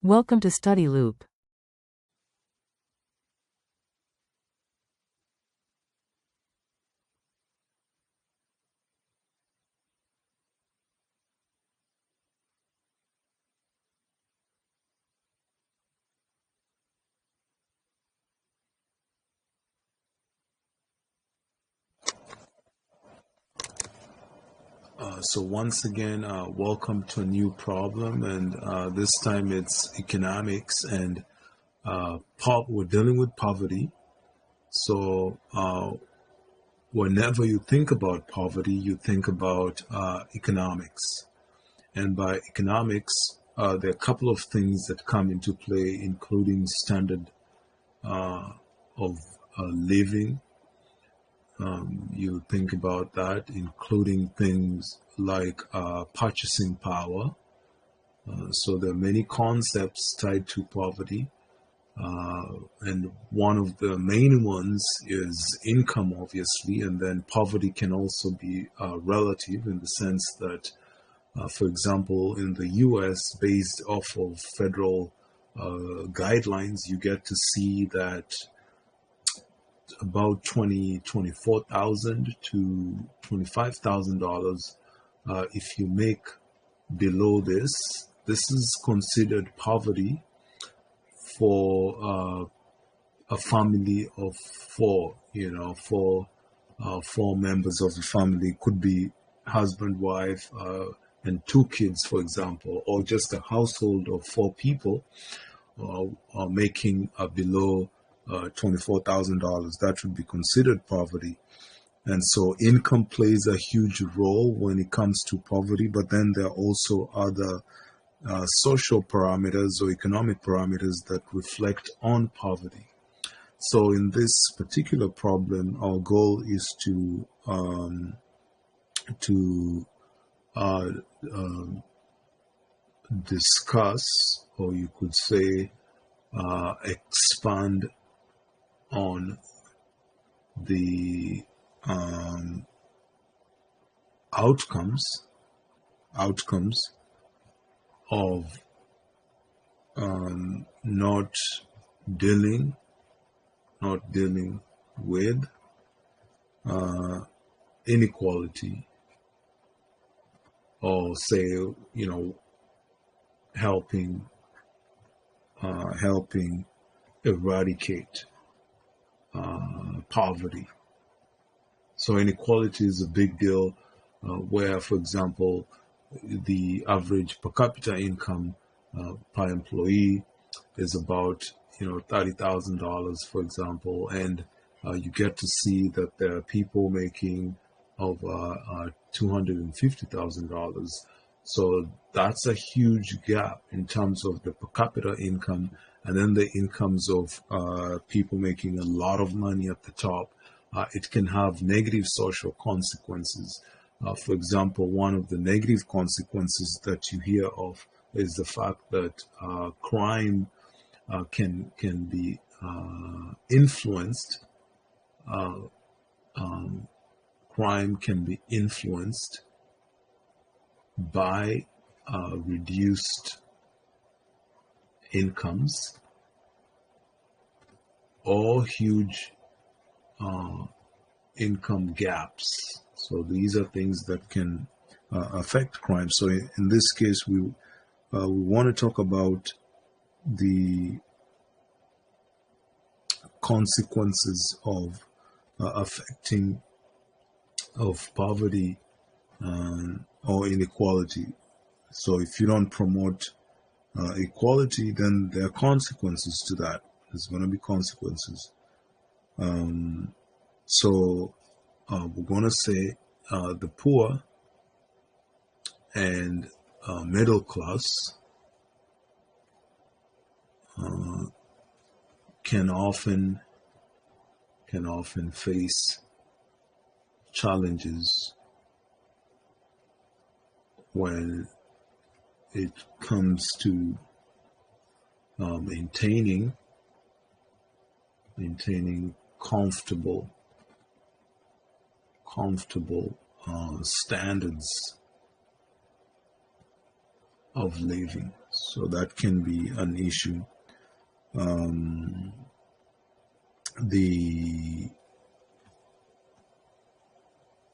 Welcome to Study Loop. So once again, welcome to a new problem, and this time it's economics, and we're dealing with poverty. So whenever you think about poverty, you think about economics, and by economics, there are a couple of things that come into play, including standard of living. You think about that, including things like purchasing power. So there are many concepts tied to poverty, and one of the main ones is income, obviously, and then poverty can also be relative in the sense that, for example, in the US, based off of federal guidelines, you get to see that about $24,000 to $25,000. If you make below this, this is considered poverty for a family of four. Four members of the family. Could be husband, wife, and two kids, for example, or just a household of four people making below $24,000. That would be considered poverty. And so income plays a huge role when it comes to poverty, but then there are also other social parameters or economic parameters that reflect on poverty. So in this particular problem, our goal is to discuss, or you could say, expand on the outcomes of not dealing with inequality, or say, helping eradicate poverty. So inequality is a big deal, where, for example, the average per capita income per employee is about $30,000, for example, and you get to see that there are people making over $250,000. So that's a huge gap in terms of the per capita income, and then the incomes of people making a lot of money at the top. It can have negative social consequences. For example, one of the negative consequences that you hear of is the fact that crime can be influenced. Crime can be influenced by reduced incomes or huge income gaps. So these are things that can affect crime. So in this case, we want to talk about the consequences of affecting of poverty or inequality. So if you don't promote equality, then there are consequences to that. There's going to be consequences. So we're going to say the poor and middle class can often face challenges when it comes to maintaining comfortable standards of living. So that can be an issue. The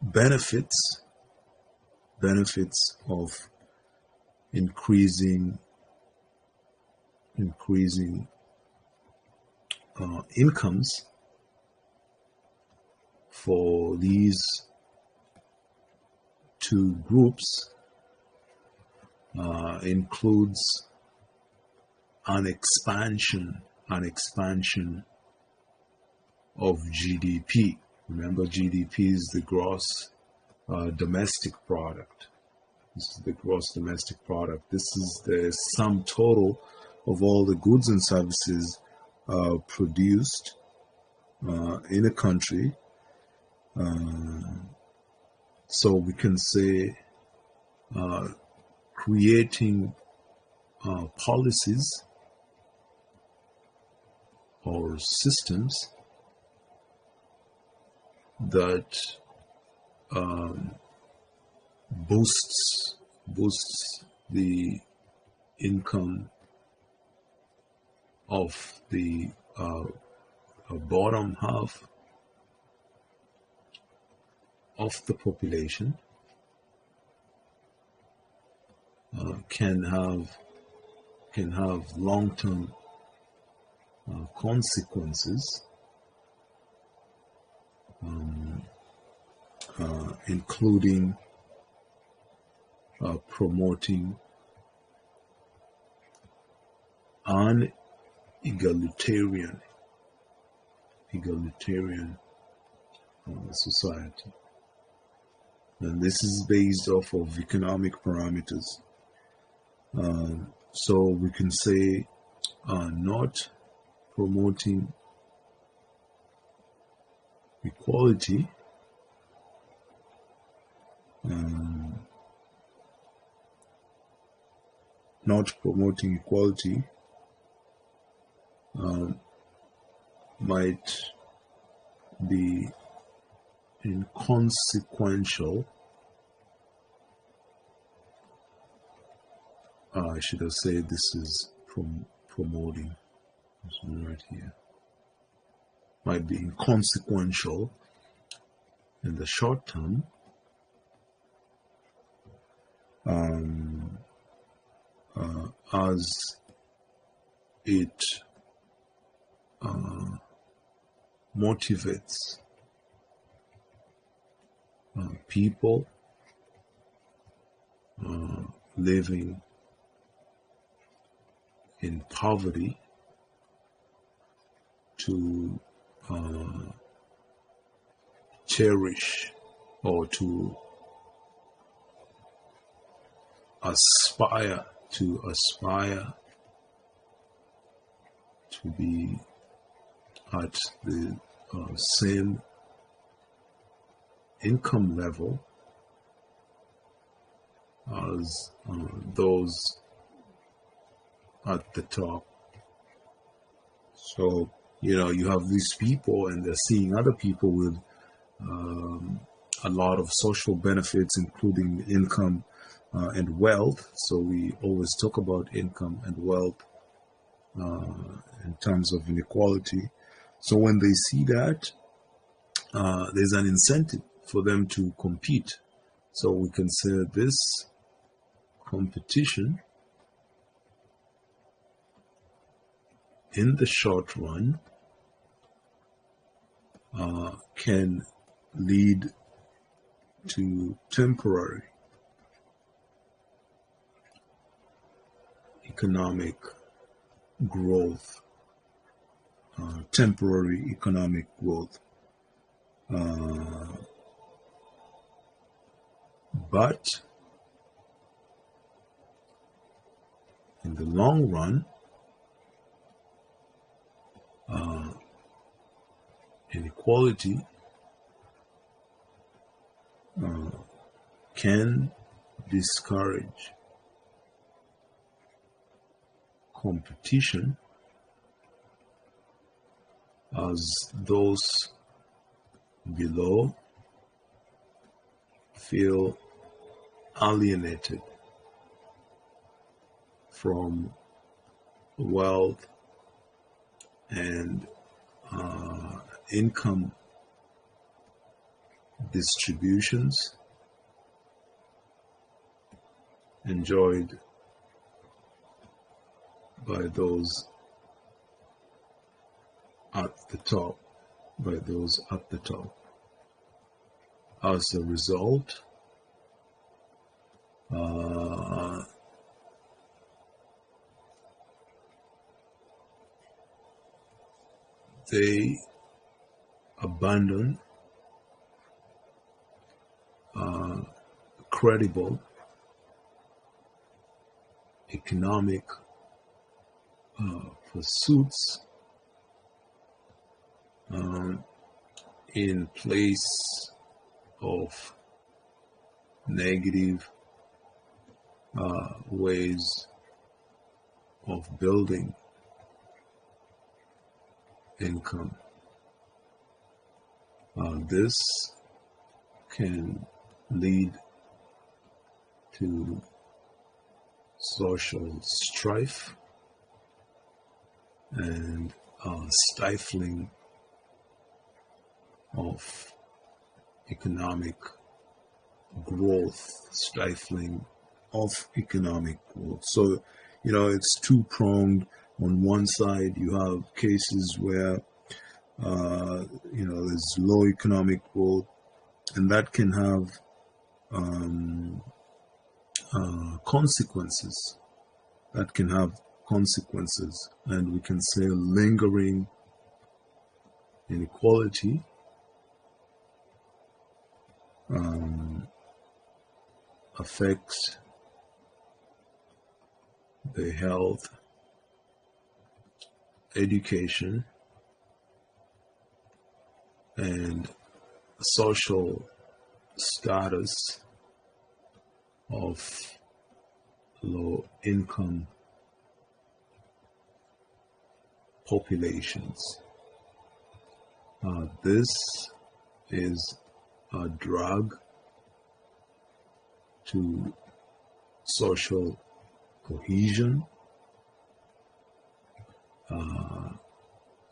benefits of increasing incomes for these two groups includes an expansion of GDP. Remember, GDP is the gross domestic product. This is the gross domestic product. This is the sum total of all the goods and services produced in a country. So we can say creating policies or systems that boosts the income of the bottom half of the population can have long-term consequences, including promoting an egalitarian society. And this is based off of economic parameters. So we can say not promoting equality might be inconsequential. I should have said this is promoting. This one right here might be inconsequential in the short term, as it motivates people living in poverty to cherish or to aspire to be at the same income level as those at the top. So, you have these people and they're seeing other people with a lot of social benefits, including income and wealth. So we always talk about income and wealth in terms of inequality. So when they see that, there's an incentive for them to compete. So we can say this competition in the short run can lead to temporary economic growth, but in the long run, inequality can discourage competition, as those below feel alienated from wealth and income distributions enjoyed by those at the top, As a result, they abandon credible economic pursuits in place of negative ways of building income. This can lead to social strife and stifling of economic growth. So, it's two-pronged. On one side, you have cases where, there's low economic growth, and that can have consequences. And we can say lingering inequality affects the health, education, and social status of low income populations. This is a drag to social cohesion,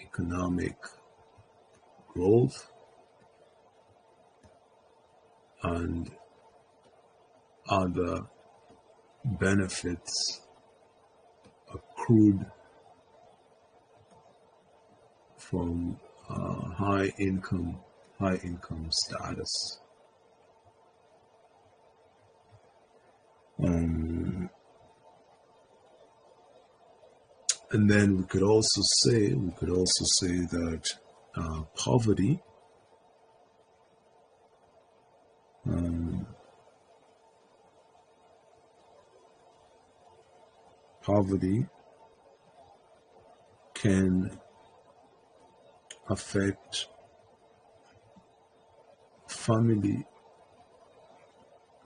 economic growth, and other benefits accrued from high income status. And then we could also say that poverty can affect family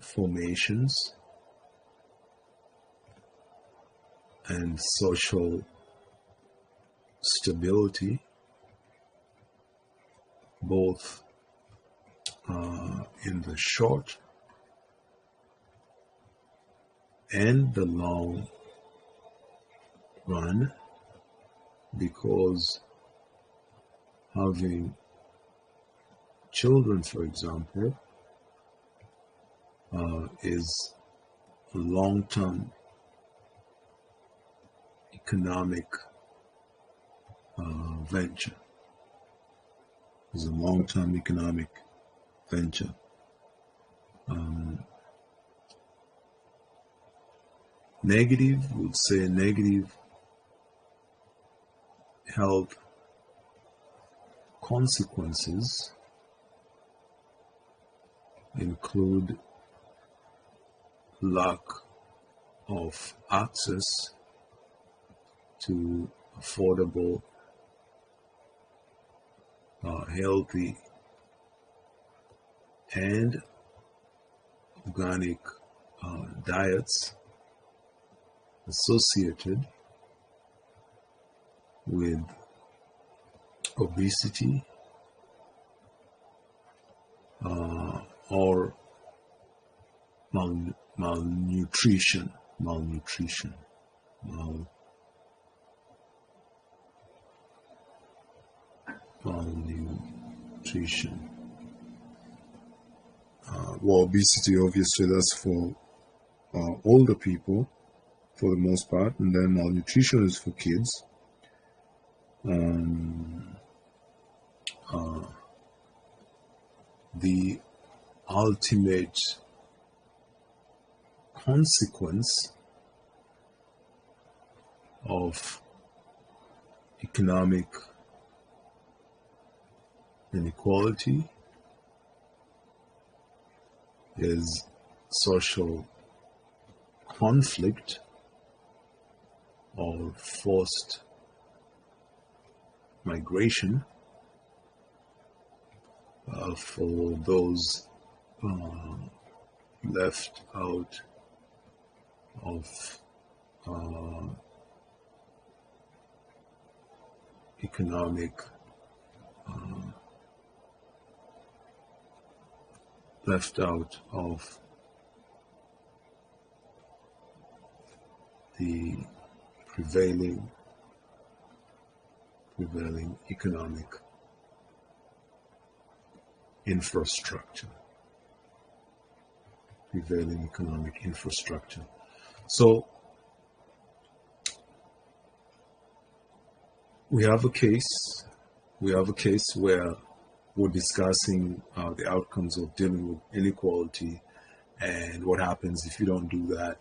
formations and social stability, both in the short and the long run, because having children, for example, is a long-term economic venture. Negative health consequences include lack of access to affordable, healthy, and organic diets associated with obesity or malnutrition. malnutrition. Well, obesity, obviously, that's for older people for the most part, and then malnutrition is for kids. The ultimate consequence of economic inequality is social conflict or forced migration for those left out of economic left out of the prevailing economic infrastructure. So we have a case where we're discussing the outcomes of dealing with inequality and what happens if you don't do that.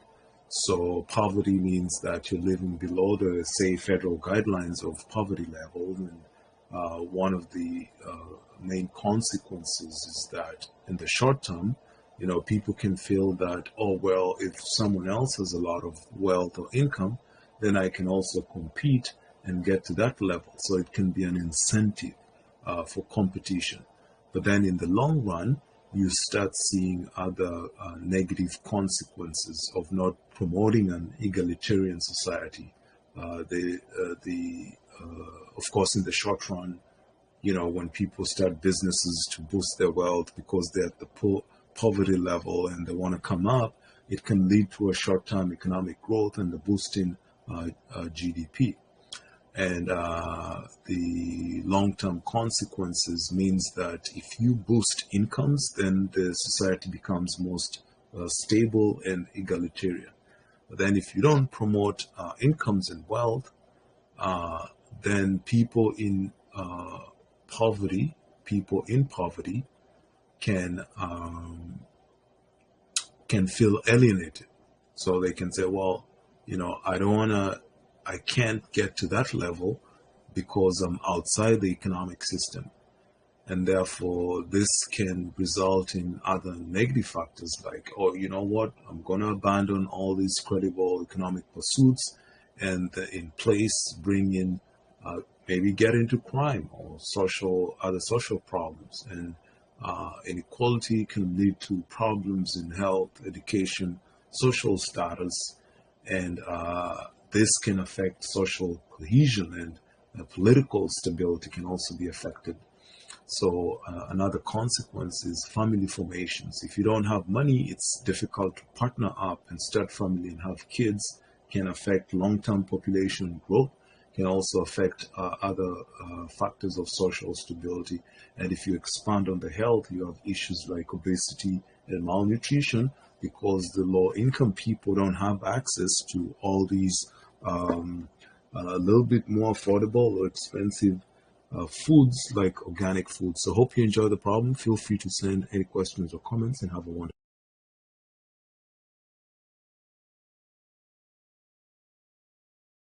So poverty means that you're living below the, say, federal guidelines of poverty level. And one of the main consequences is that in the short term, people can feel that, oh, well, if someone else has a lot of wealth or income, then I can also compete and get to that level. So it can be an incentive for competition. But then in the long run, you start seeing other negative consequences of not promoting an egalitarian society. Of course, in the short run, when people start businesses to boost their wealth because they're at the poverty level and they want to come up, it can lead to a short-term economic growth and the boosting GDP. And the long-term consequences means that if you boost incomes, then the society becomes most stable and egalitarian. But then if you don't promote incomes and wealth, then people in poverty can feel alienated. So they can say, well, I can't get to that level because I'm outside the economic system. And therefore, this can result in other negative factors like, oh, you know what, I'm going to abandon all these credible economic pursuits and in place bring in, maybe get into crime or other social problems. And inequality can lead to problems in health, education, social status, and this can affect social cohesion, and political stability can also be affected. So another consequence is family formations. If you don't have money, it's difficult to partner up and start family and have kids. Can affect long-term population growth, can also affect other factors of social stability. And if you expand on the health, you have issues like obesity and malnutrition, because the low-income people don't have access to all these a little bit more affordable or expensive foods like organic food. So hope you enjoy the problem. Feel free to send any questions or comments, and have a wonderful